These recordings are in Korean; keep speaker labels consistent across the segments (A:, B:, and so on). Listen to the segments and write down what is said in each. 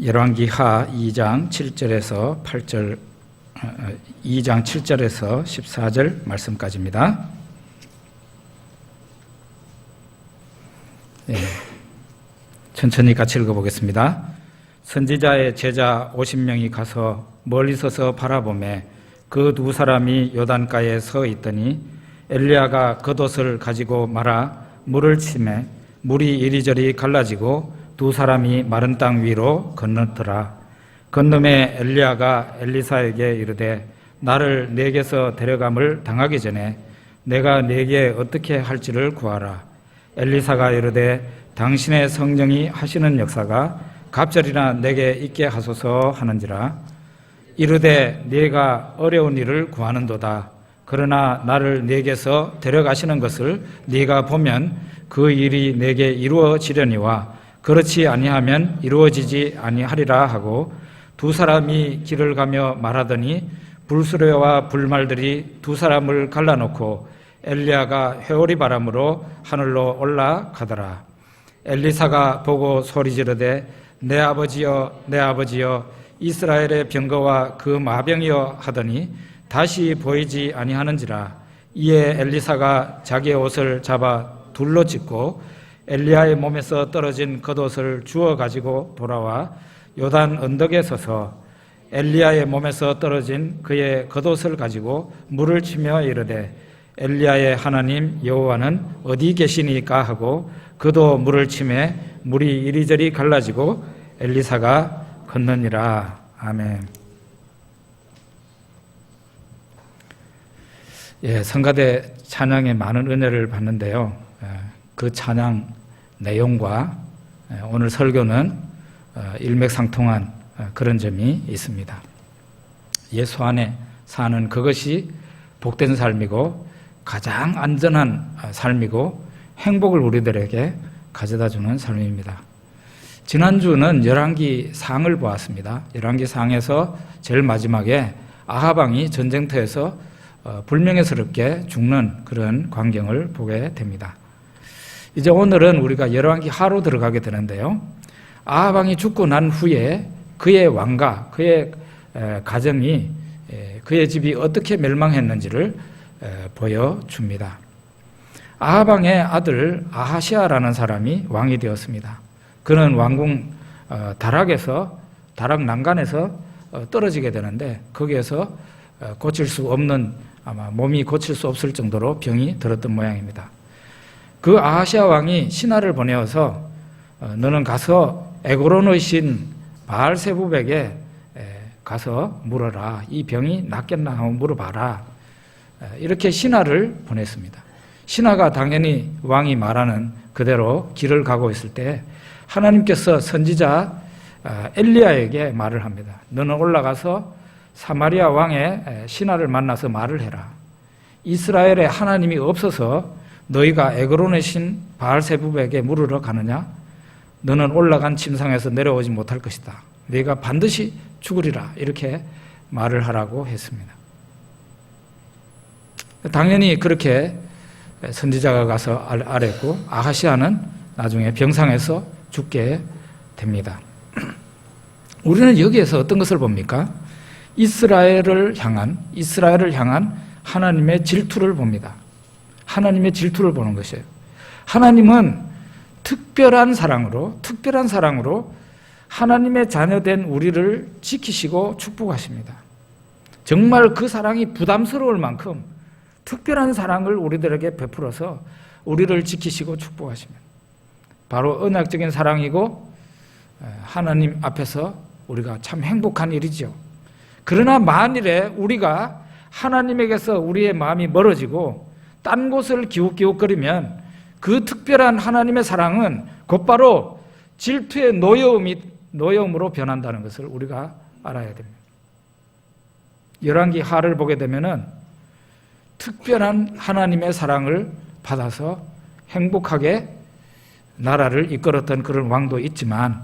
A: 열왕기하 2장 7절에서 8절, 2장 7절에서 14절 말씀까지입니다. 천천히 같이 읽어보겠습니다. 선지자의 제자 50명이 가서 멀리 서서 바라보매 그 두 사람이 요단가에 서 있더니 엘리야가 겉옷을 가지고 말아 물을 치매 물이 이리저리 갈라지고 두 사람이 마른 땅 위로 건넜더라. 건너매 엘리야가 엘리사에게 이르되 나를 네게서 데려감을 당하기 전에 내가 네게 어떻게 할지를 구하라. 엘리사가 이르되 당신의 성령이 하시는 역사가 갑절이나 내게 있게 하소서 하는지라. 이르되 네가 어려운 일을 구하는도다. 그러나 나를 네게서 데려가시는 것을 네가 보면 그 일이 내게 이루어지려니와 그렇지 아니하면 이루어지지 아니하리라 하고 두 사람이 길을 가며 말하더니 불수레와 불말들이 두 사람을 갈라놓고 엘리야가 회오리 바람으로 하늘로 올라가더라. 엘리사가 보고 소리 지르되 내 아버지여 내 아버지여 이스라엘의 병거와 그 마병이여 하더니 다시 보이지 아니하는지라. 이에 엘리사가 자기의 옷을 잡아 둘로 찢고 엘리야의 몸에서 떨어진 겉옷을 주워 가지고 돌아와 요단 언덕에 서서 엘리야의 몸에서 떨어진 그의 겉옷을 가지고 물을 치며 이르되 엘리야의 하나님 여호와는 어디 계시니까 하고 그도 물을 치매 물이 이리저리 갈라지고 엘리사가 건너니라. 아멘. 성가대 찬양에 많은 은혜를 받는데요. 그 찬양 내용과 오늘 설교는 일맥상통한 그런 점이 있습니다. 예수 안에 사는 그것이 복된 삶이고 가장 안전한 삶이고 행복을 우리들에게 가져다주는 삶입니다. 지난주는 열왕기상을 보았습니다. 열왕기상에서 제일 마지막에 아합 왕이 전쟁터에서 불명예스럽게 죽는 그런 광경을 보게 됩니다. 이제 오늘은 우리가 열왕기하로 들어가게 되는데요. 아합 왕이 죽고 난 후에 그의 왕가, 그의 가정이, 그의 집이 어떻게 멸망했는지를 보여줍니다. 아합 왕의 아들 아하시아라는 사람이 왕이 되었습니다. 그는 왕궁 다락 난간에서 떨어지게 되는데 거기에서 고칠 수 없는, 아마 몸이 고칠 수 없을 정도로 병이 들었던 모양입니다. 그 아하시아 왕이 신하를 보내어서 너는 가서 에그론의 신 바알세부백에 가서 물어라. 이 병이 낫겠나 하고 물어봐라. 이렇게 신하를 보냈습니다. 신하가 당연히 왕이 말하는 그대로 길을 가고 있을 때 하나님께서 선지자 엘리야에게 말을 합니다. 너는 올라가서 사마리아 왕의 신하를 만나서 말을 해라. 이스라엘에 하나님이 없어서 너희가 에그론의 신 바알세부백에 물으러 가느냐? 너는 올라간 침상에서 내려오지 못할 것이다. 너희가 반드시 죽으리라. 이렇게 말을 하라고 했습니다. 당연히 그렇게 선지자가 가서 아뢰고 아하시아는 나중에 병상에서 죽게 됩니다. 우리는 여기에서 어떤 것을 봅니까? 이스라엘을 향한 하나님의 질투를 봅니다. 하나님의 질투를 보는 것이에요. 하나님은 특별한 사랑으로 하나님의 자녀된 우리를 지키시고 축복하십니다. 정말 그 사랑이 부담스러울 만큼 특별한 사랑을 우리들에게 베풀어서 우리를 지키시고 축복하십니다. 바로 언약적인 사랑이고 하나님 앞에서 우리가 참 행복한 일이죠. 그러나 만일에 우리가 하나님에게서 우리의 마음이 멀어지고 딴 곳을 기웃기웃거리면 그 특별한 하나님의 사랑은 곧바로 질투의 노여움으로 변한다는 것을 우리가 알아야 됩니다. 열왕기하를 보게 되면은 특별한 하나님의 사랑을 받아서 행복하게 나라를 이끌었던 그런 왕도 있지만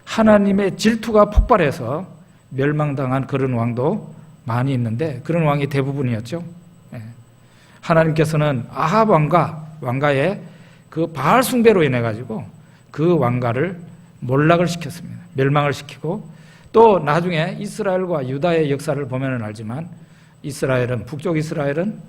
A: 하나님의 질투가 폭발해서 멸망당한 그런 왕도 많이 있는데 그런 왕이 대부분이었죠. 하나님께서는 아합 왕가의 그 바알 숭배로 인해 가지고 그 왕가를 몰락을 시켰습니다. 멸망을 시키고, 또 나중에 이스라엘과 유다의 역사를 보면 알지만 이스라엘은, 북쪽 이스라엘은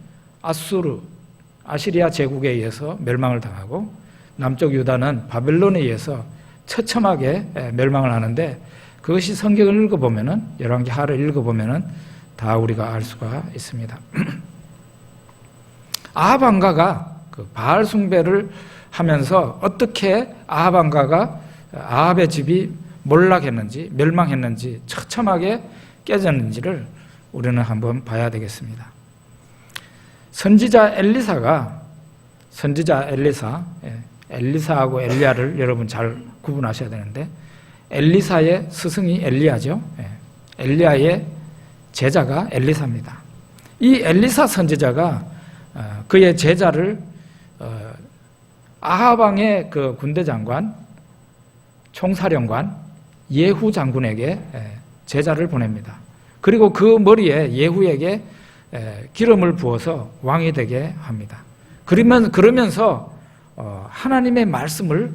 A: 아시리아 제국에 의해서 멸망을 당하고, 남쪽 유다는 바벨론에 의해서 처참하게 멸망을 하는데, 그것이 성경을 읽어보면은, 열왕기 하를 읽어보면은 다 우리가 알 수가 있습니다. 아합 왕가가 그 바알 숭배를 하면서 어떻게 아합 왕가가, 아합의 집이 몰락했는지, 멸망했는지, 처참하게 깨졌는지를 우리는 한번 봐야 되겠습니다. 선지자 엘리사하고 엘리야를 여러분 잘 구분하셔야 되는데, 엘리사의 스승이 엘리야죠. 엘리야의 제자가 엘리사입니다. 이 엘리사 선지자가 그의 제자를 아합 왕의 그 군대 장관, 총사령관 예후 장군에게 제자를 보냅니다. 그리고 그 머리에 예후에게 기름을 부어서 왕이 되게 합니다. 그러면서 하나님의 말씀을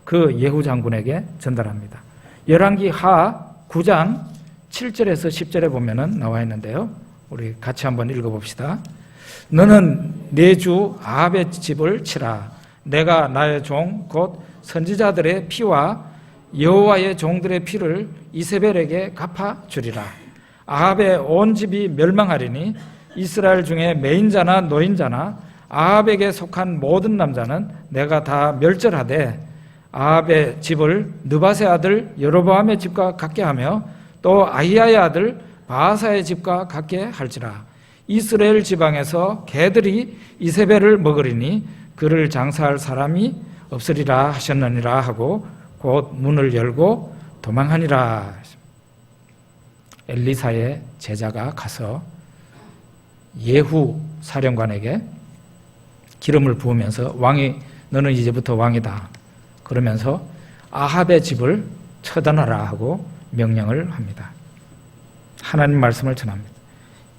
A: 그 예후 장군에게 전달합니다. 열왕기 하 9장 7절에서 10절에 보면은 나와 있는데요. 우리 같이 한번 읽어봅시다. 너는 내 주 아합의 집을 치라. 내가 나의 종 곧 선지자들의 피와 여호와의 종들의 피를 이세벨에게 갚아 주리라. 아합의 온 집이 멸망하리니 이스라엘 중에 매인자나 노인자나 아합에게 속한 모든 남자는 내가 다 멸절하되 아합의 집을 느바세 아들 여로보암의 집과 같게 하며 또 아히야의 아들 바하사의 집과 같게 할지라. 이스라엘 지방에서 개들이 이세벨을 먹으리니 그를 장사할 사람이 없으리라 하셨느니라 하고 곧 문을 열고 도망하니라. 엘리사의 제자가 가서 예후 사령관에게 기름을 부으면서 너는 이제부터 왕이다. 그러면서 아합의 집을 처단하라 하고 명령을 합니다. 하나님 말씀을 전합니다.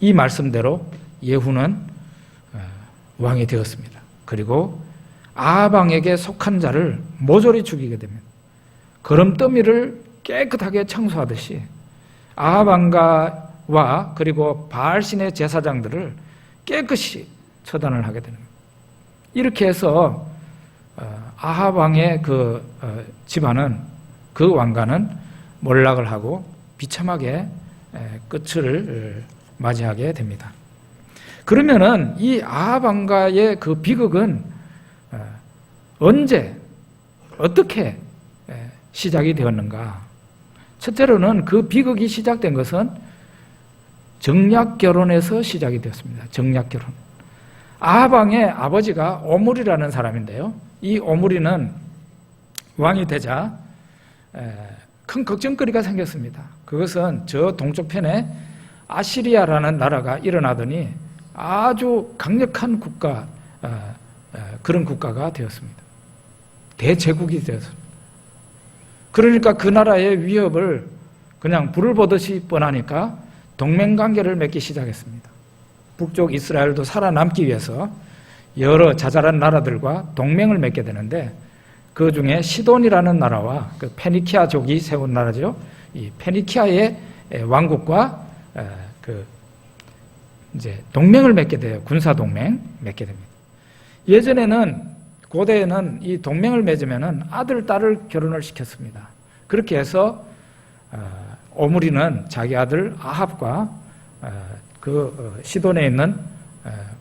A: 이 말씀대로 예후는 왕이 되었습니다. 그리고 아합 왕에게 속한 자를 모조리 죽이게 됩니다. 거름더미를 깨끗하게 청소하듯이 아합 왕가와 그리고 바알신의 제사장들을 깨끗이 처단을 하게 됩니다. 이렇게 해서 아합 왕의 그 집안은, 그 왕가는 몰락을 하고 비참하게 끝을 맞이하게 됩니다. 그러면은 이 아합 왕가의 그 비극은 언제, 어떻게 시작이 되었는가? 첫째로는 그 비극이 시작된 것은 정략 결혼에서 시작이 되었습니다. 정략 결혼. 아합 왕의 아버지가 오므리라는 사람인데요. 이 오므리는 왕이 되자 큰 걱정거리가 생겼습니다. 그것은 저 동쪽편에 아시리아라는 나라가 일어나더니 아주 강력한 국가, 그런 국가가 되었습니다. 대제국이 되었습니다. 그러니까 그 나라의 위협을 그냥 불을 보듯이 뻔하니까 동맹관계를 맺기 시작했습니다. 북쪽 이스라엘도 살아남기 위해서 여러 자잘한 나라들과 동맹을 맺게 되는데, 그 중에 시돈이라는 나라와 그 페니키아족이 세운 나라죠. 이 페니키아의 왕국과 이제 동맹을 맺게 돼요. 군사 동맹 맺게 됩니다. 예전에는, 고대에는 이 동맹을 맺으면은 아들, 딸을 결혼을 시켰습니다. 그렇게 해서 오므리는 자기 아들 아합과 그 시돈에 있는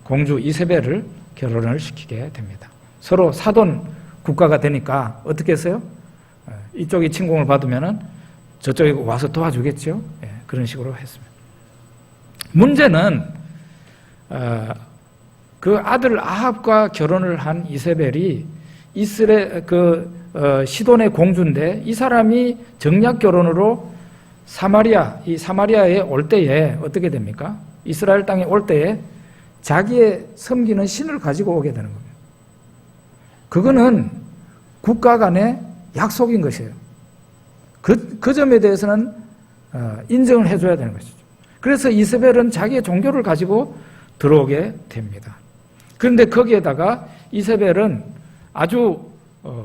A: 공주 이세벨을 결혼을 시키게 됩니다. 서로 사돈 국가가 되니까 어떻게 했어요? 이쪽이 침공을 받으면은 저쪽이 와서 도와주겠죠. 그런 식으로 했습니다. 문제는 그 아들 아합과 결혼을 한 이세벨이 시돈의 공주인데, 이 사람이 정략 결혼으로 이 사마리아에 올 때에 어떻게 됩니까? 이스라엘 땅에 올 때에 자기의 섬기는 신을 가지고 오게 되는 겁니다. 그거는 국가 간의 약속인 것이에요. 그 점에 대해서는 인정을 해줘야 되는 것이죠. 그래서 이세벨은 자기의 종교를 가지고 들어오게 됩니다. 그런데 거기에다가 이세벨은 아주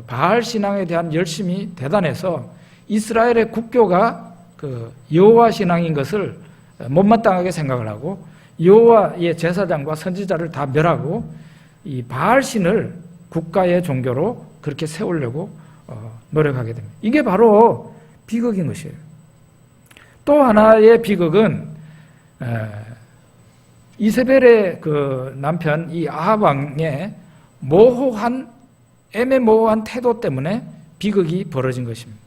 A: 바알 신앙에 대한 열심이 대단해서 이스라엘의 국교가 그 여호와 신앙인 것을 못마땅하게 생각을 하고 여호와의 제사장과 선지자를 다 멸하고 이 바알 신을 국가의 종교로 그렇게 세우려고 노력하게 됩니다. 이게 바로 비극인 것이에요. 또 하나의 비극은 이세벨의 그 남편 이 아합 왕의 애매모호한 태도 때문에 비극이 벌어진 것입니다.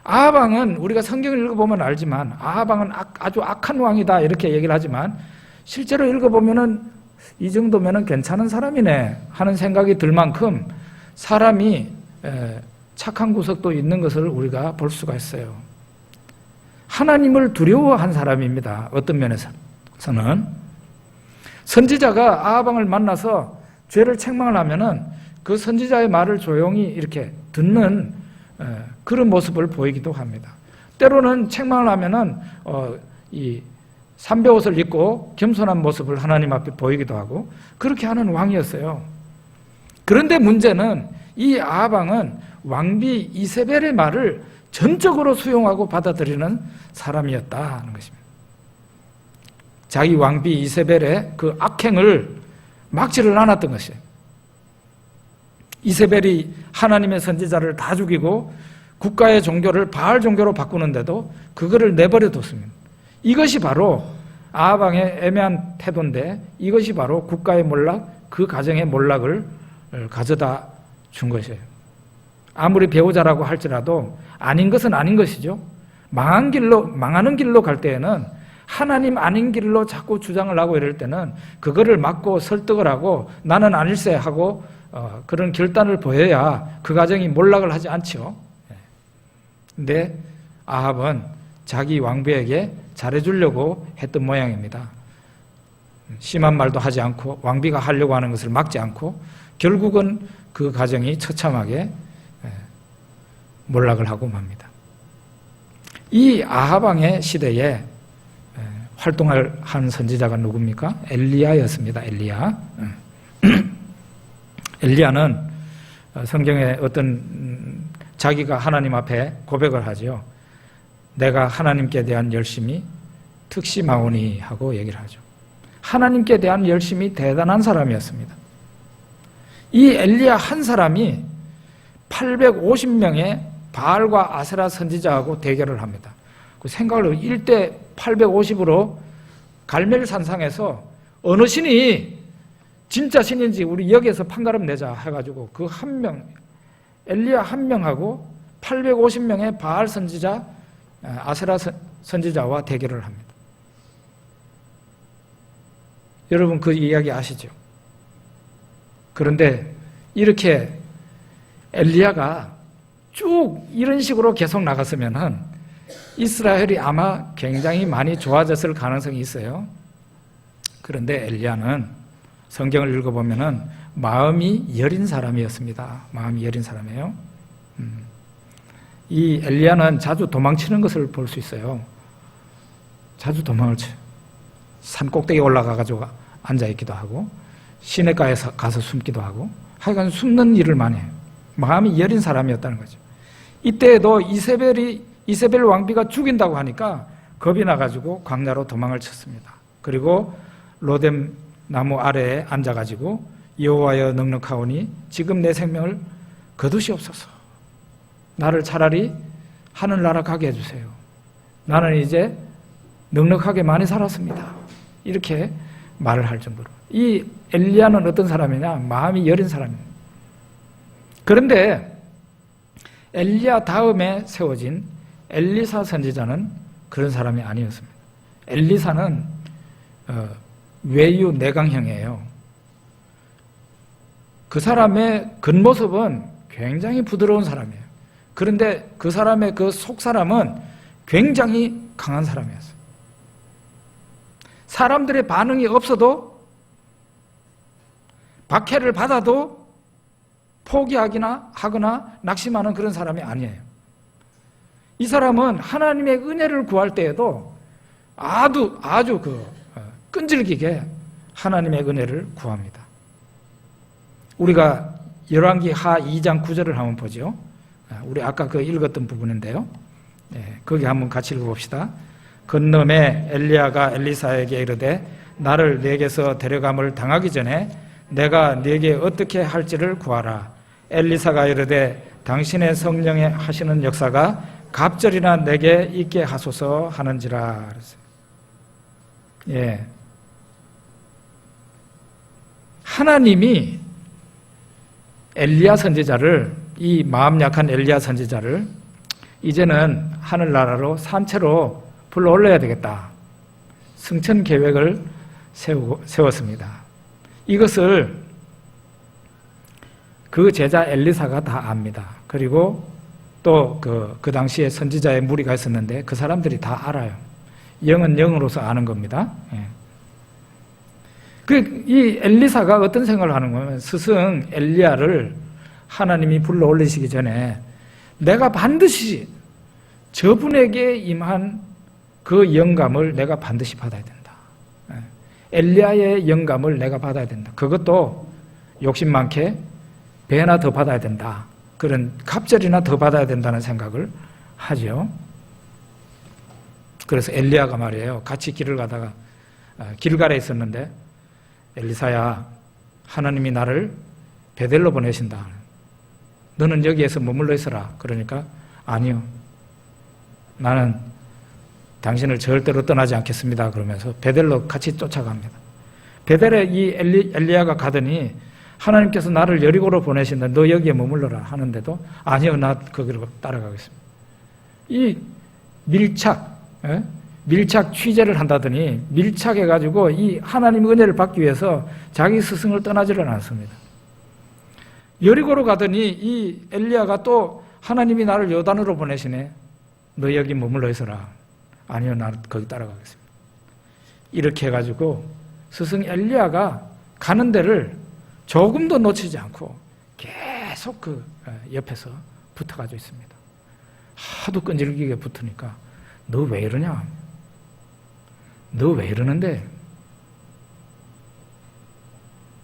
A: 아합 왕은 우리가 성경을 읽어보면 알지만 아합 왕은 아주 악한 왕이다 이렇게 얘기를 하지만 실제로 읽어보면은 이 정도면은 괜찮은 사람이네 하는 생각이 들 만큼 사람이 착한 구석도 있는 것을 우리가 볼 수가 있어요. 하나님을 두려워한 사람입니다. 어떤 면에서는 선지자가 아합 왕을 만나서 죄를 책망을 하면은 그 선지자의 말을 조용히 이렇게 듣는 그런 모습을 보이기도 합니다. 때로는 책망을 하면은 이 삼배옷을 입고 겸손한 모습을 하나님 앞에 보이기도 하고 그렇게 하는 왕이었어요. 그런데 문제는 이 아합 왕은 왕비 이세벨의 말을 전적으로 수용하고 받아들이는 사람이었다는 것입니다. 자기 왕비 이세벨의 그 악행을 막지를 않았던 것이에요. 이세벨이 하나님의 선지자를 다 죽이고 국가의 종교를 바알 종교로 바꾸는데도 그거를 내버려 뒀습니다. 이것이 바로 아합 왕의 애매한 태도인데 이것이 바로 국가의 몰락, 그 가정의 몰락을 가져다 준 것이에요. 아무리 배우자라고 할지라도 아닌 것은 아닌 것이죠. 망하는 길로 갈 때에는 하나님 아닌 길로 자꾸 주장을 하고 이럴 때는 그거를 막고 설득을 하고 나는 아닐세 하고 그런 결단을 보여야 그 가정이 몰락을 하지 않죠. 근데 아합은 자기 왕비에게 잘해주려고 했던 모양입니다. 심한 말도 하지 않고 왕비가 하려고 하는 것을 막지 않고 결국은 그 가정이 처참하게 몰락을 하고 맙니다. 이 아합 왕의 시대에 활동을 한 선지자가 누굽니까? 엘리야였습니다. 엘리야. 엘리야는 성경에 어떤 자기가 하나님 앞에 고백을 하죠. 내가 하나님께 대한 열심이 특심하오니 하고 얘기를 하죠. 하나님께 대한 열심이 대단한 사람이었습니다. 이 엘리야 한 사람이 850명의 바알과 아세라 선지자하고 대결을 합니다. 그 생각을 1대 850으로 갈멜 산상에서 어느 신이 진짜 신인지 우리 여기에서 판가름 내자 해가지고 그 한 명, 엘리야 한 명하고 850명의 바알 선지자, 아세라 선지자와 대결을 합니다. 여러분 그 이야기 아시죠? 그런데 이렇게 엘리야가 쭉 이런 식으로 계속 나갔으면은 이스라엘이 아마 굉장히 많이 좋아졌을 가능성이 있어요. 그런데 엘리야는 성경을 읽어보면은 마음이 여린 사람이었습니다. 마음이 여린 사람이에요. 이 엘리야는 자주 도망치는 것을 볼 수 있어요. 자주 도망을 쳐요. 산 꼭대기에 올라가가지고 앉아있기도 하고 시냇가에 가서 숨기도 하고 하여간 숨는 일을 많이 해요. 마음이 여린 사람이었다는 거죠. 이때에도 이세벨 왕비가 죽인다고 하니까 겁이 나가지고 광야로 도망을 쳤습니다. 그리고 로뎀 나무 아래에 앉아가지고 여호와여 넉넉하오니 지금 내 생명을 거두시옵소서. 나를 차라리 하늘나라 가게 해주세요. 나는 이제 넉넉하게 많이 살았습니다. 이렇게 말을 할 정도로. 이 엘리야는 어떤 사람이냐? 마음이 여린 사람입니다. 그런데 엘리야 다음에 세워진 엘리사 선지자는 그런 사람이 아니었습니다. 엘리사는 외유 내강형이에요. 그 사람의 겉모습은 굉장히 부드러운 사람이에요. 그런데 그 사람의 그 속사람은 굉장히 강한 사람이었어요. 사람들의 반응이 없어도 박해를 받아도 포기하거나 낙심하는 그런 사람이 아니에요. 이 사람은 하나님의 은혜를 구할 때에도 아주 끈질기게 하나님의 은혜를 구합니다. 우리가 열왕기 하 2장 9절을 한번 보죠. 우리 아까 그 읽었던 부분인데요. 거기 한번 같이 읽어봅시다. 건너매 엘리야가 엘리사에게 이르되 나를 네게서 데려감을 당하기 전에 내가 네게 어떻게 할지를 구하라. 엘리사가 이르되 당신의 성령에 하시는 역사가 갑절이나 내게 있게 하소서 하는지라. 예. 하나님이 엘리야 선지자를, 이 마음 약한 엘리야 선지자를 이제는 하늘나라로 산채로 불러 올려야 되겠다. 승천 계획을 세웠습니다. 이것을 그 제자 엘리사가 다 압니다. 그리고 또 그 당시에 선지자의 무리가 있었는데 그 사람들이 다 알아요. 영은 영으로서 아는 겁니다. 이 엘리사가 어떤 생각을 하는 거냐면 스승 엘리야를 하나님이 불러 올리시기 전에 내가 반드시 저분에게 임한 그 영감을 내가 반드시 받아야 된다. 엘리야의 영감을 내가 받아야 된다. 그것도 욕심 많게 배나 더 받아야 된다. 그런 갑절이나 더 받아야 된다는 생각을 하죠. 그래서 엘리야가 말이에요. 같이 길을 가다가 길갈에 있었는데 엘리사야, 하나님이 나를 베델로 보내신다. 너는 여기에서 머물러 있어라. 그러니까 아니요. 나는 당신을 절대로 떠나지 않겠습니다. 그러면서 베델로 같이 쫓아갑니다. 베델에 이 엘리야가 가더니 하나님께서 나를 여리고로 보내신다. 너 여기에 머물러라 하는데도 아니요. 나 거기로 따라가겠습니다. 이 밀착 취재를 한다더니 밀착해가지고 이 하나님 은혜를 받기 위해서 자기 스승을 떠나지를 않았습니다. 여리고로 가더니 이 엘리야가 또 하나님이 나를 요단으로 보내시네. 너 여기 머물러 있어라. 아니요, 나 거기 따라가겠습니다. 이렇게 해가지고 스승 엘리야가 가는 데를 조금도 놓치지 않고 계속 그 옆에서 붙어가지고 있습니다. 하도 끈질기게 붙으니까 너 왜 이러냐? 너 왜 이러는데?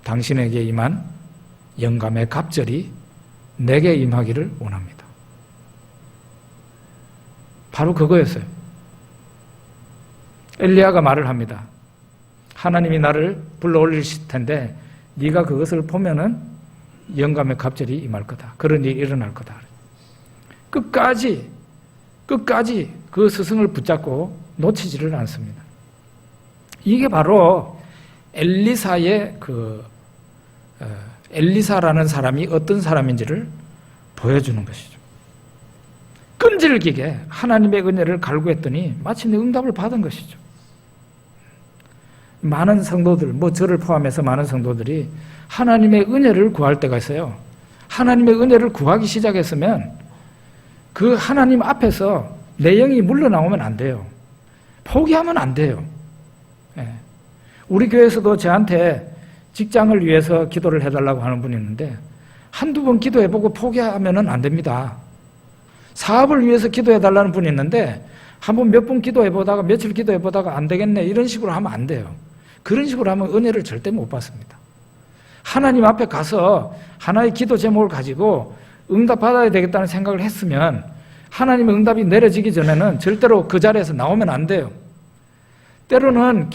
A: 당신에게 임한 영감의 갑절이 내게 임하기를 원합니다. 바로 그거였어요. 엘리야가 말을 합니다. 하나님이 나를 불러 올리실 텐데 네가 그것을 보면은 영감의 갑절이 임할 거다. 그런 일이 일어날 거다. 끝까지 그 스승을 붙잡고 놓치지를 않습니다. 이게 바로 엘리사의 엘리사라는 사람이 어떤 사람인지를 보여주는 것이죠. 끈질기게 하나님의 은혜를 갈구했더니 마침내 응답을 받은 것이죠. 많은 성도들, 저를 포함해서 많은 성도들이 하나님의 은혜를 구할 때가 있어요. 하나님의 은혜를 구하기 시작했으면 그 하나님 앞에서 내 영이 물러나오면 안 돼요. 포기하면 안 돼요. 우리 교회에서도 저한테 직장을 위해서 기도를 해달라고 하는 분이 있는데 한두 번 기도해보고 포기하면 안 됩니다. 사업을 위해서 기도해달라는 분이 있는데 한번 몇 번 기도해보다가 며칠 기도해보다가 안 되겠네 이런 식으로 하면 안 돼요. 그런 식으로 하면 은혜를 절대 못 받습니다. 하나님 앞에 가서 하나의 기도 제목을 가지고 응답 받아야 되겠다는 생각을 했으면 하나님의 응답이 내려지기 전에는 절대로 그 자리에서 나오면 안 돼요. 때로는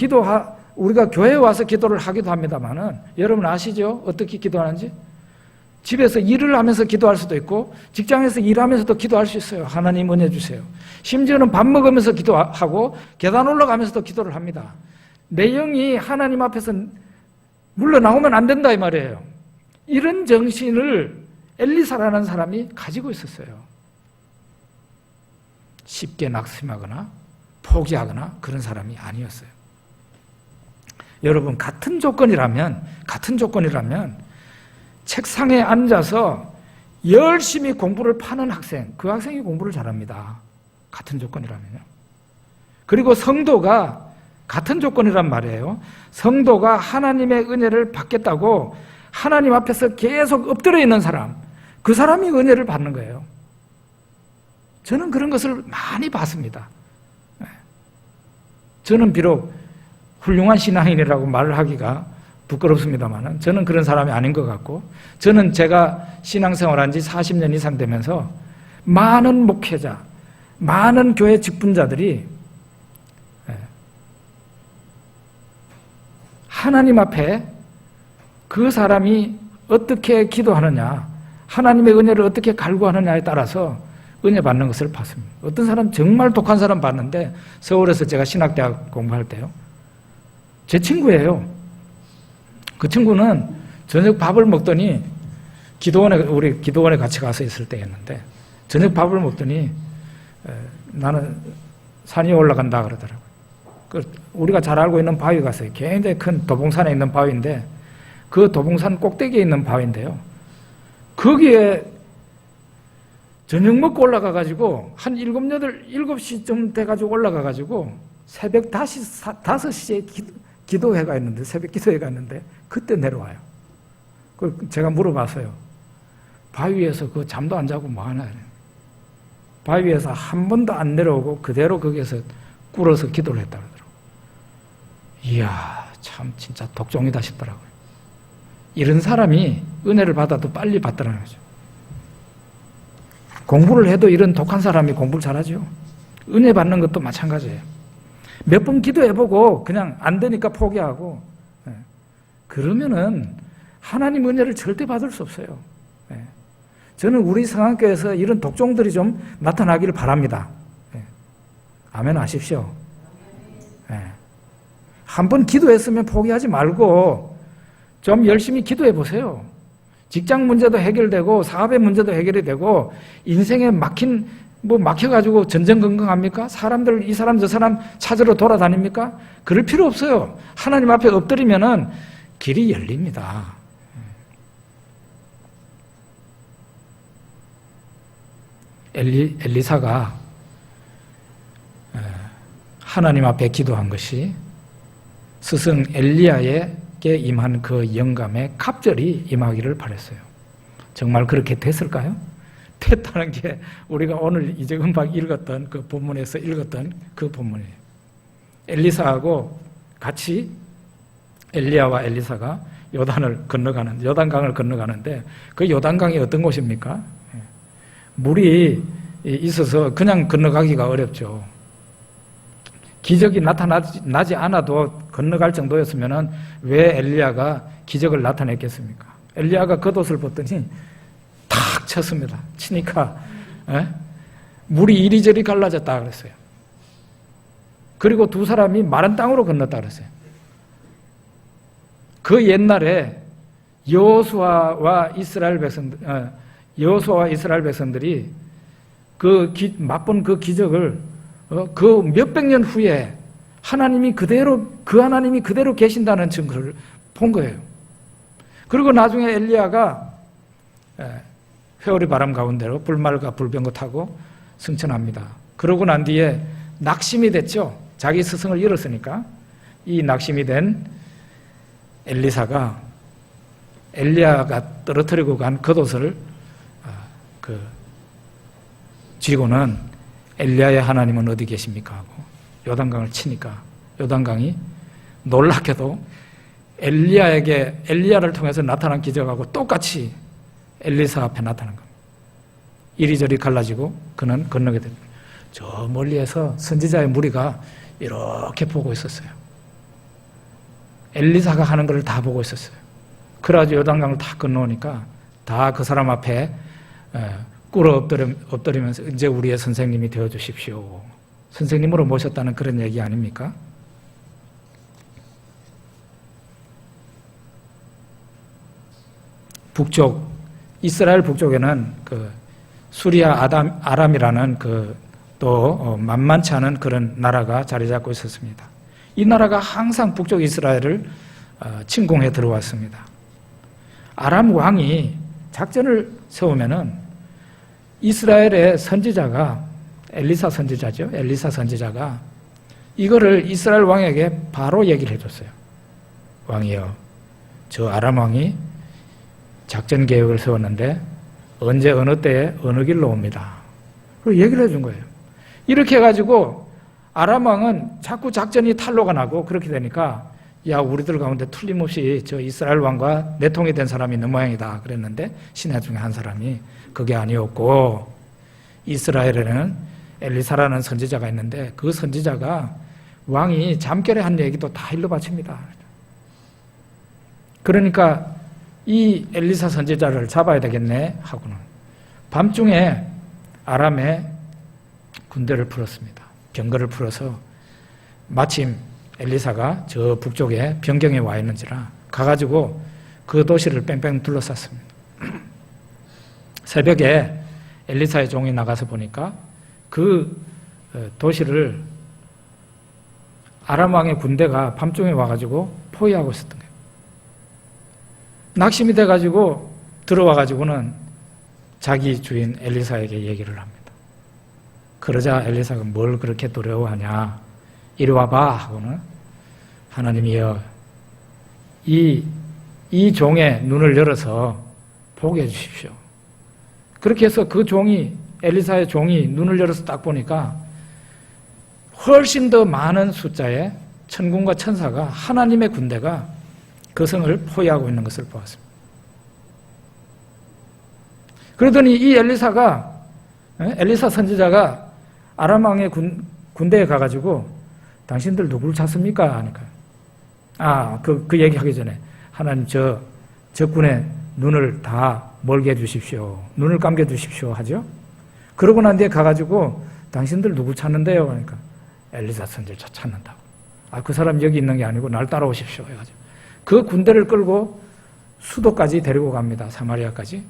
A: 우리가 교회에 와서 기도를 하기도 합니다만은 여러분 아시죠? 어떻게 기도하는지? 집에서 일을 하면서 기도할 수도 있고 직장에서 일하면서도 기도할 수 있어요. 하나님 은혜 주세요. 심지어는 밥 먹으면서 기도하고 계단 올라가면서도 기도를 합니다. 내 영이 하나님 앞에서 물러나오면 안 된다 이 말이에요. 이런 정신을 엘리사라는 사람이 가지고 있었어요. 쉽게 낙심하거나 포기하거나 그런 사람이 아니었어요. 여러분 같은 조건이라면 책상에 앉아서 열심히 공부를 파는 학생, 그 학생이 공부를 잘합니다. 같은 조건이라면요. 그리고 성도가 같은 조건이란 말이에요. 성도가 하나님의 은혜를 받겠다고 하나님 앞에서 계속 엎드려 있는 사람, 그 사람이 은혜를 받는 거예요. 저는 그런 것을 많이 봤습니다. 저는 비록 훌륭한 신앙인이라고 말을 하기가 부끄럽습니다만 저는 그런 사람이 아닌 것 같고, 저는 제가 신앙생활한 지 40년 이상 되면서 많은 목회자, 많은 교회 직분자들이 하나님 앞에 그 사람이 어떻게 기도하느냐, 하나님의 은혜를 어떻게 갈구하느냐에 따라서 은혜 받는 것을 봤습니다. 어떤 사람, 정말 독한 사람 봤는데, 서울에서 제가 신학대학 공부할 때요, 제 친구예요. 그 친구는 저녁 밥을 먹더니, 우리 기도원에 같이 가서 있을 때였는데, 저녁 밥을 먹더니 나는 산이 올라간다 그러더라고요. 우리가 잘 알고 있는 바위가 있어요. 굉장히 큰 도봉산에 있는 바위인데, 그 도봉산 꼭대기에 있는 바위인데요, 거기에 저녁 먹고 올라가가지고 한 7시쯤 돼가지고 올라가가지고 새벽 5시에 기도회가 있는데, 새벽 기도회가 있는데 그때 내려와요. 제가 물어봤어요. 바위에서 그 잠도 안 자고 뭐 하나. 바위에서 한 번도 안 내려오고 그대로 거기에서 꿇어서 기도를 했다 그러더라고요. 이야, 참 진짜 독종이다 싶더라고요. 이런 사람이 은혜를 받아도 빨리 받더라는 거죠. 공부를 해도 이런 독한 사람이 공부를 잘하죠. 은혜 받는 것도 마찬가지예요. 몇 번 기도해보고 그냥 안 되니까 포기하고, 그러면은 하나님 은혜를 절대 받을 수 없어요. 저는 우리 성안교회에서 이런 독종들이 좀 나타나기를 바랍니다. 아멘 하십시오. 한번 기도했으면 포기하지 말고 좀 열심히 기도해 보세요. 직장 문제도 해결되고 사업의 문제도 해결이 되고 인생에 막혀가지고 전전긍긍합니까? 사람들 이 사람 저 사람 찾으러 돌아다닙니까? 그럴 필요 없어요. 하나님 앞에 엎드리면은 길이 열립니다. 엘리사가 하나님 앞에 기도한 것이 스승 엘리야에게 임한 그 영감에 갑절이 임하기를 바랬어요. 정말 그렇게 됐을까요? 됐다는 게 우리가 오늘 이제 금방 읽었던 그 본문에서 읽었던 그 본문이에요. 엘리사하고 같이 엘리야와 엘리사가 요단강을 건너가는데, 그 요단강이 어떤 곳입니까? 물이 있어서 그냥 건너가기가 어렵죠. 기적이 나타나지 않아도 건너갈 정도였으면 왜 엘리야가 기적을 나타냈겠습니까? 엘리야가 겉옷을 벗더니 탁 쳤습니다. 치니까 물이 이리저리 갈라졌다 그랬어요. 그리고 두 사람이 마른 땅으로 건넜다 그랬어요. 그 옛날에 여호수아와 이스라엘 백성들이 맛본 그 기적을 그 몇백 년 후에 하나님이 그대로 계신다는 증거를 본 거예요. 그리고 나중에 엘리야가 회오리 바람 가운데로 불말과 불병거 타고 승천합니다. 그러고 난 뒤에 낙심이 됐죠. 자기 스승을 잃었으니까. 이 낙심이 된 엘리사가 엘리야가 떨어뜨리고 간 겉옷을 쥐고는 엘리야의 하나님은 어디 계십니까? 하고 요단강을 치니까 요단강이 놀랍게도 엘리야를 통해서 나타난 기적하고 똑같이 엘리사 앞에 나타난 겁니다. 이리저리 갈라지고 그는 건너게 됩니다. 저 멀리에서 선지자의 무리가 이렇게 보고 있었어요. 엘리사가 하는 걸 다 보고 있었어요. 그래가지고 요단강을 다 건너오니까 다 그 사람 앞에 꿇어 엎드리면서 이제 우리의 선생님이 되어주십시오. 선생님으로 모셨다는 그런 얘기 아닙니까? 이스라엘 북쪽에는 그 수리아 아람이라는 또 만만치 않은 그런 나라가 자리 잡고 있었습니다. 이 나라가 항상 북쪽 이스라엘을 침공해 들어왔습니다. 아람 왕이 작전을 세우면은 이스라엘의 선지자가 엘리사 선지자가 이거를 이스라엘 왕에게 바로 얘기를 해줬어요. 왕이요, 저 아람 왕이 작전 계획을 세웠는데 언제 어느 때에 어느 길로 옵니다. 그리고 얘기를 해준 거예요. 이렇게 해가지고 아람 왕은 자꾸 작전이 탄로가 나고 그렇게 되니까 야, 우리들 가운데 틀림없이 저 이스라엘 왕과 내통이 된 사람이 있는 모양이다 그랬는데 신하 중에 한 사람이 그게 아니었고 이스라엘에는 엘리사라는 선지자가 있는데 그 선지자가 왕이 잠결에 한 얘기도 다 일러 바칩니다. 그러니까 이 엘리사 선지자를 잡아야 되겠네 하고는 밤중에 아람에 군대를 풀었습니다. 병거를 풀어서 마침 엘리사가 저 북쪽에 변경에 와 있는지라 가가지고 그 도시를 뺑뺑 둘러쌌습니다. 새벽에 엘리사의 종이 나가서 보니까 그 도시를 아람 왕의 군대가 밤중에 와가지고 포위하고 있었던 거예요. 낙심이 돼가지고 들어와가지고는 자기 주인 엘리사에게 얘기를 합니다. 그러자 엘리사가 뭘 그렇게 두려워하냐, 이리 와봐 하고는 하나님이여 이 종의 눈을 열어서 보게 해주십시오. 그렇게 해서 그 종이, 엘리사의 종이 눈을 열어서 딱 보니까 훨씬 더 많은 숫자의 천군과 천사가, 하나님의 군대가 그 성을 포위하고 있는 것을 보았습니다. 그러더니 이 엘리사 선지자가 아람 왕의 군대에 가가지고 당신들 누구를 찾습니까? 하니까 그 얘기하기 전에 하나님 적군의 눈을 다 멀게 해주십시오. 눈을 감게 해주십시오 하죠. 그러고 난 뒤에 가가지고 당신들 누구 찾는데요? 하니까 엘리사 선지자 찾는다고. 그 사람 여기 있는 게 아니고 날 따라오십시오 해가지고 그 군대를 끌고 수도까지 데리고 갑니다. 사마리아까지.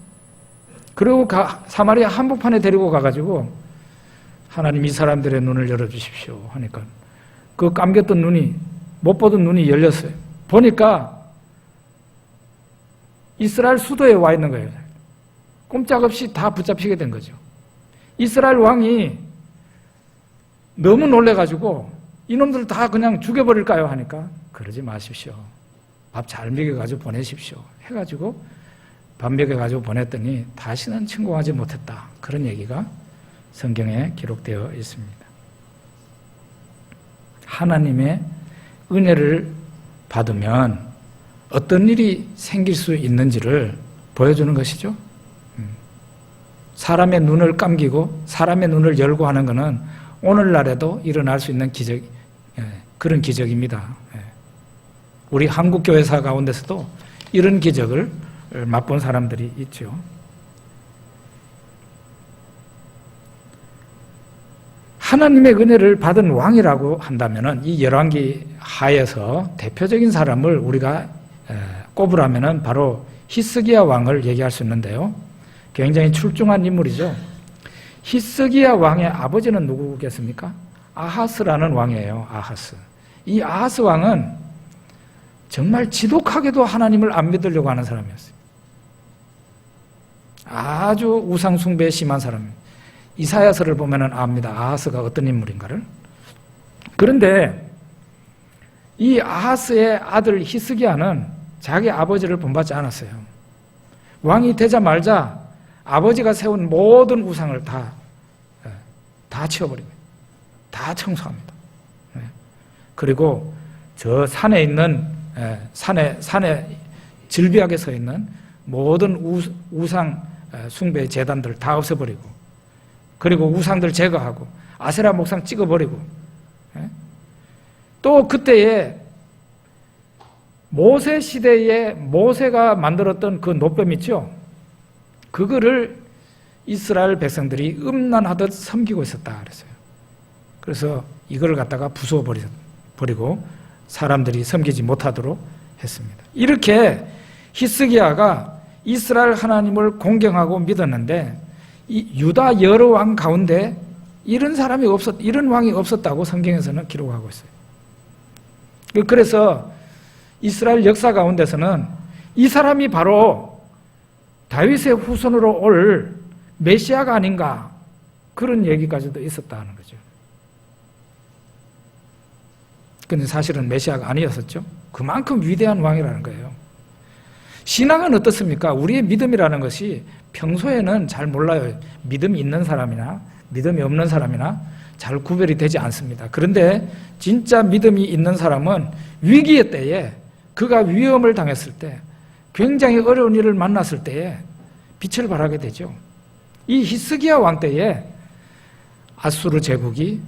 A: 그리고 사마리아 한복판에 데리고 가가지고 하나님 이 사람들의 눈을 열어주십시오 하니까 그 감겼던 눈이, 못 보던 눈이 열렸어요. 보니까 이스라엘 수도에 와 있는 거예요. 꼼짝없이 다 붙잡히게 된 거죠. 이스라엘 왕이 너무 놀래가지고 이놈들 다 그냥 죽여버릴까요? 하니까 그러지 마십시오. 밥 잘 먹여가지고 보내십시오. 해가지고 밥 먹여가지고 보냈더니 다시는 침공하지 못했다. 그런 얘기가 성경에 기록되어 있습니다. 하나님의 은혜를 받으면 어떤 일이 생길 수 있는지를 보여주는 것이죠. 사람의 눈을 감기고 사람의 눈을 열고 하는 것은 오늘날에도 일어날 수 있는 기적, 그런 기적입니다. 우리 한국교회사 가운데서도 이런 기적을 맛본 사람들이 있죠. 하나님의 은혜를 받은 왕이라고 한다면 이 열왕기 하에서 대표적인 사람을 우리가 꼽으라면 바로 히스기야 왕을 얘기할 수 있는데요. 굉장히 출중한 인물이죠. 히스기야 왕의 아버지는 누구겠습니까? 아하스라는 왕이에요. 아하스. 이 아하스 왕은 정말 지독하게도 하나님을 안 믿으려고 하는 사람이었어요. 아주 우상 숭배에 심한 사람이에요. 이사야서를 보면 압니다. 아하스가 어떤 인물인가를. 그런데 이 아하스의 아들 히스기야는 자기 아버지를 본받지 않았어요. 왕이 되자마자 아버지가 세운 모든 우상을 다 치워버립니다. 다 청소합니다. 그리고 저 산에 있는 산에 질비하게 서 있는 모든 우상 숭배 제단들 다 없애버리고, 그리고 우상들 제거하고 아세라 목상 찍어버리고, 또 그때에 모세 시대에 모세가 만들었던 그 노뱀 있죠? 그거를 이스라엘 백성들이 음란하듯 섬기고 있었다 그랬어요. 그래서 이걸 갖다가 부숴버리고 사람들이 섬기지 못하도록 했습니다. 이렇게 히스기야가 이스라엘 하나님을 공경하고 믿었는데 이 유다 여러 왕 가운데 이런 왕이 없었다고 성경에서는 기록하고 있어요. 그래서 이스라엘 역사 가운데서는 이 사람이 바로 다윗의 후손으로 올 메시아가 아닌가, 그런 얘기까지도 있었다는 거죠. 근데 사실은 메시아가 아니었었죠. 그만큼 위대한 왕이라는 거예요. 신앙은 어떻습니까? 우리의 믿음이라는 것이 평소에는 잘 몰라요. 믿음이 있는 사람이나 믿음이 없는 사람이나 잘 구별이 되지 않습니다. 그런데 진짜 믿음이 있는 사람은 위기의 때에, 그가 위험을 당했을 때, 굉장히 어려운 일을 만났을 때에 빛을 발하게 되죠. 이 히스기야 왕 때에 아수르 제국이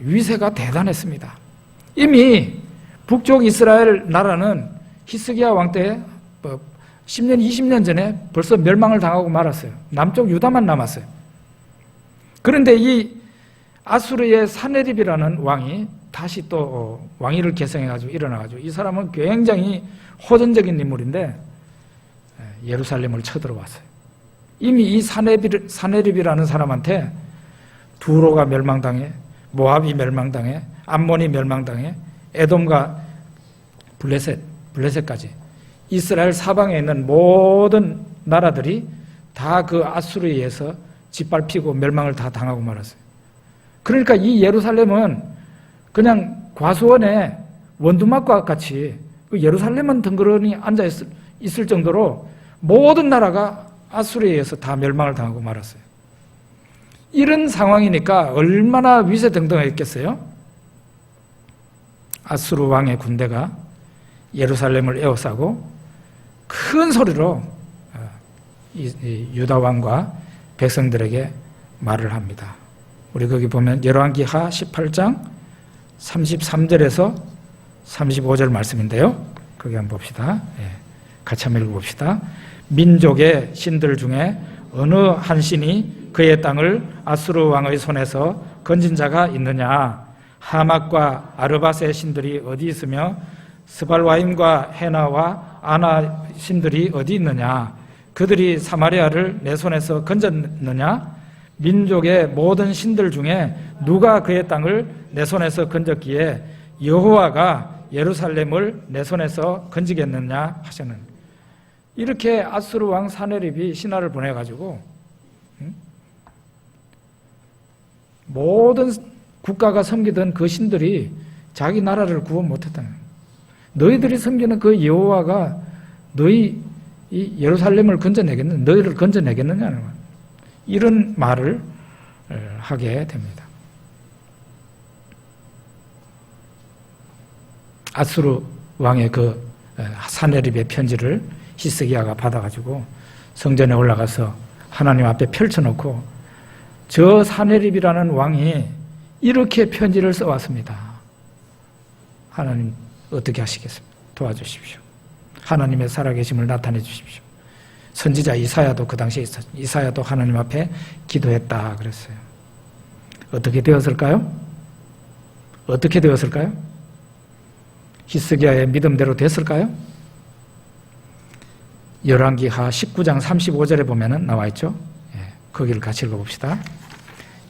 A: 위세가 대단했습니다. 이미 북쪽 이스라엘 나라는 히스기야 왕 때 10년, 20년 전에 벌써 멸망을 당하고 말았어요. 남쪽 유다만 남았어요. 그런데 이 아수르의 사네립이라는 왕이 다시 또 왕위를 계승해가지고 일어나가지고, 이 사람은 굉장히 호전적인 인물인데 예루살렘을 쳐들어왔어요. 이미 이 사네립이라는 사람한테 두로가 멸망당해, 모압이 멸망당해, 암몬이 멸망당해, 에돔과 블레셋까지 이스라엘 사방에 있는 모든 나라들이 다 그 아수르에 의해서 짓밟히고 멸망을 다 당하고 말았어요. 그러니까 이 예루살렘은 그냥 과수원에 원두막과 같이 그 예루살렘은 덩그러니 앉아 있을 정도로 모든 나라가 아수르에 의해서 다 멸망을 당하고 말았어요. 이런 상황이니까 얼마나 위세등등했겠어요? 아수르 왕의 군대가 예루살렘을 에워싸고 큰 소리로 유다 왕과 백성들에게 말을 합니다. 우리 거기 보면 열왕기하 18장 33절에서 35절 말씀인데요. 거기 한번 봅시다. 같이 한번 읽어봅시다. 민족의 신들 중에 어느 한 신이 그의 땅을 아수르 왕의 손에서 건진 자가 있느냐? 하맛과 아르밧의 신들이 어디 있으며 스발와임과 헤나와 아나 신들이 어디 있느냐? 그들이 사마리아를 내 손에서 건졌느냐? 민족의 모든 신들 중에 누가 그의 땅을 내 손에서 건졌기에 여호와가 예루살렘을 내 손에서 건지겠느냐 하셨는. 이렇게 아수르 왕 사네립이 신하를 보내가지고 모든 국가가 섬기던 그 신들이 자기 나라를 구원 못했다는 거예요. 너희들이 섬기는 그 여호와가 너희 이 예루살렘을 건져내겠느냐, 너희를 건져내겠느냐는 거예요. 이런 말을 하게 됩니다. 아수르 왕의 그 사네립의 편지를 히스기야가 받아가지고 성전에 올라가서 하나님 앞에 펼쳐놓고, 저 사네립이라는 왕이 이렇게 편지를 써왔습니다. 하나님 어떻게 하시겠습니까? 도와주십시오. 하나님의 살아계심을 나타내 주십시오. 선지자 이사야도 그 당시에 있었죠. 이사야도 하나님 앞에 기도했다 그랬어요. 어떻게 되었을까요? 어떻게 되었을까요? 히스기야의 믿음대로 됐을까요? 열왕기하 19장 35절에 보면은 나와 있죠. 거기를 같이 읽어봅시다.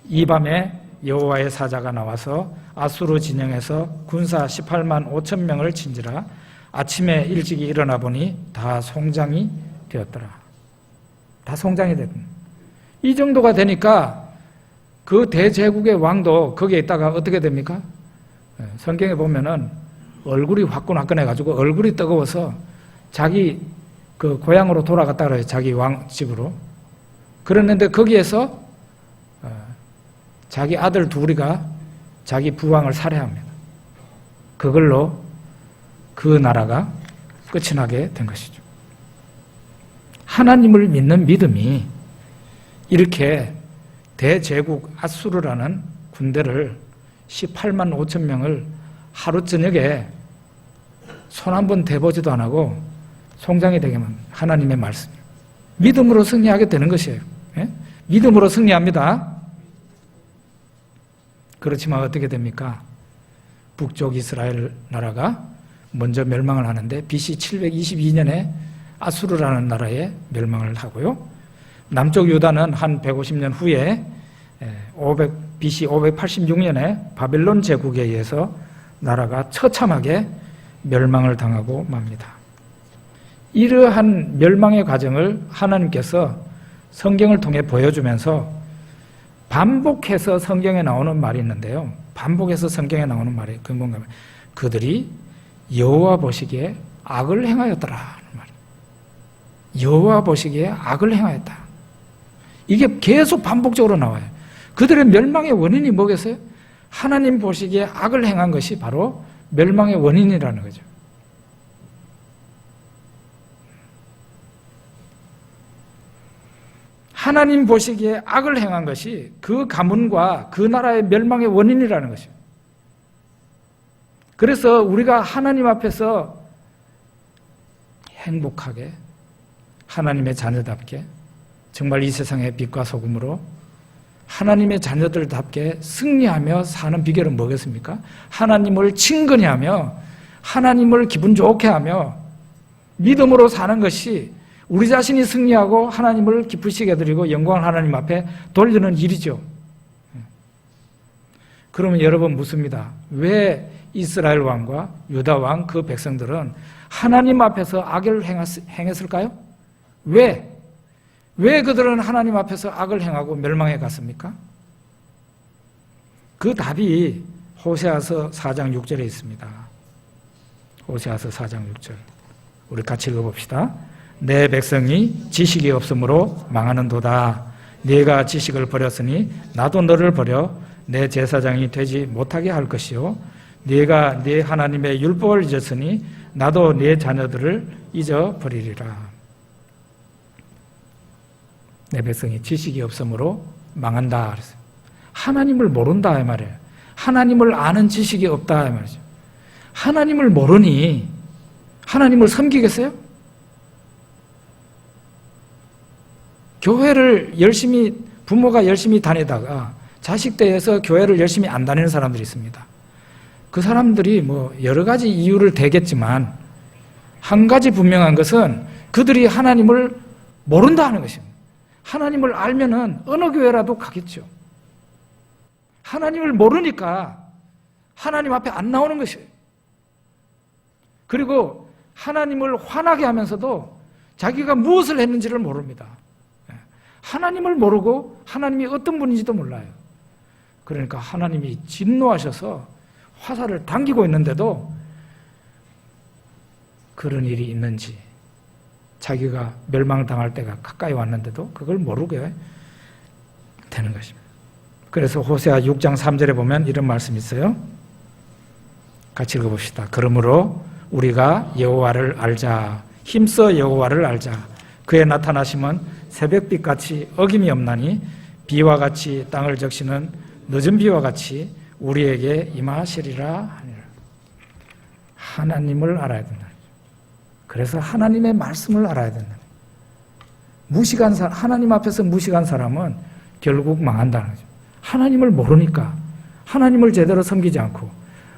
A: 이 밤에 여호와의 사자가 나와서 아수르 진영에서 군사 18만 5천 명을 친지라. 아침에 일찍이 일어나 보니 다 송장이 되었더라. 다 송장이 됐다. 이 정도가 되니까 그 대제국의 왕도 거기에 있다가 어떻게 됩니까? 성경에 보면은 얼굴이 화끈화끈해가지고 얼굴이 뜨거워서 자기 그 고향으로 돌아갔다 그래요. 자기 왕집으로. 그랬는데 거기에서 자기 아들 둘이가 자기 부왕을 살해합니다. 그걸로 그 나라가 끝이 나게 된 것이죠. 하나님을 믿는 믿음이 이렇게 대제국 아수르라는 군대를 18만 5천 명을 하루 저녁에 손 한 번 대보지도 안 하고 송장이 되게 만 하나님의 말씀. 믿음으로 승리하게 되는 것이에요. 믿음으로 승리합니다. 그렇지만 어떻게 됩니까? 북쪽 이스라엘 나라가 먼저 멸망을 하는데 BC 722년에 아수르라는 나라에 멸망을 하고요. 남쪽 유다는 한 150년 후에 BC 586년에 바벨론 제국에 의해서 나라가 처참하게 멸망을 당하고 맙니다. 이러한 멸망의 과정을 하나님께서 성경을 통해 보여주면서 반복해서 성경에 나오는 말이 있는데요. 반복해서 성경에 나오는 말이 그 뭔가 하면 그들이 여호와 보시기에 악을 행하였더라 하는 말이에요. 여호와 보시기에 악을 행하였다. 이게 계속 반복적으로 나와요. 그들의 멸망의 원인이 뭐겠어요? 하나님 보시기에 악을 행한 것이 바로 멸망의 원인이라는 거죠. 하나님 보시기에 악을 행한 것이 그 가문과 그 나라의 멸망의 원인이라는 것이에요. 그래서 우리가 하나님 앞에서 행복하게 하나님의 자녀답게 정말 이 세상의 빛과 소금으로 하나님의 자녀들답게 승리하며 사는 비결은 뭐겠습니까? 하나님을 친근히 하며 하나님을 기분 좋게 하며 믿음으로 사는 것이 우리 자신이 승리하고 하나님을 기쁘시게 드리고 영광을 하나님 앞에 돌리는 일이죠. 그러면 여러분 묻습니다. 왜 이스라엘 왕과 유다 왕 그 백성들은 하나님 앞에서 악을 행했을까요? 왜 그들은 하나님 앞에서 악을 행하고 멸망해 갔습니까? 그 답이 호세아서 4장 6절에 있습니다. 호세아서 4장 6절. 우리 같이 읽어봅시다. 내 백성이 지식이 없으므로 망하는도다. 네가 지식을 버렸으니 나도 너를 버려 내 제사장이 되지 못하게 할 것이요 네가 네 하나님의 율법을 잊었으니 나도 네 자녀들을 잊어버리리라. 내 백성이 지식이 없으므로 망한다 그랬어요. 하나님을 모른다 이 말이에요. 하나님을 아는 지식이 없다 이 말이죠. 하나님을 모르니 하나님을 섬기겠어요? 교회를 열심히 부모가 열심히 다니다가 자식 대해서 교회를 열심히 안 다니는 사람들이 있습니다. 그 사람들이 뭐 여러 가지 이유를 대겠지만 한 가지 분명한 것은 그들이 하나님을 모른다 하는 것입니다. 하나님을 알면은 어느 교회라도 가겠죠. 하나님을 모르니까 하나님 앞에 안 나오는 것이에요. 그리고 하나님을 화나게 하면서도 자기가 무엇을 했는지를 모릅니다. 하나님을 모르고 하나님이 어떤 분인지도 몰라요. 그러니까 하나님이 진노하셔서 화살을 당기고 있는데도 그런 일이 있는지 자기가 멸망을 당할 때가 가까이 왔는데도 그걸 모르게 되는 것입니다. 그래서 호세아 6장 3절에 보면 이런 말씀이 있어요. 같이 읽어봅시다. 그러므로 우리가 여호와를 알자. 힘써 여호와를 알자. 그의 나타나심은 새벽빛같이 어김이 없나니 비와 같이 땅을 적시는 늦은 비와 같이 우리에게 임하시리라 하니라. 하나님을 알아야 된다. 그래서 하나님의 말씀을 알아야 된다. 무식한 사람, 하나님 앞에서 무식한 사람은 결국 망한다는 거죠. 하나님을 모르니까 하나님을 제대로 섬기지 않고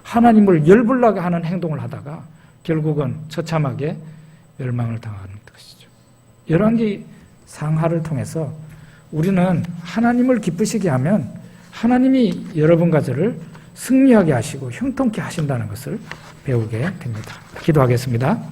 A: 하나님을 열불나게 하는 행동을 하다가 결국은 처참하게 멸망을 당하는 것이죠. 열왕기 상하를 통해서 우리는 하나님을 기쁘시게 하면 하나님이 여러분과 저를 승리하게 하시고 형통케 하신다는 것을 배우게 됩니다. 기도하겠습니다.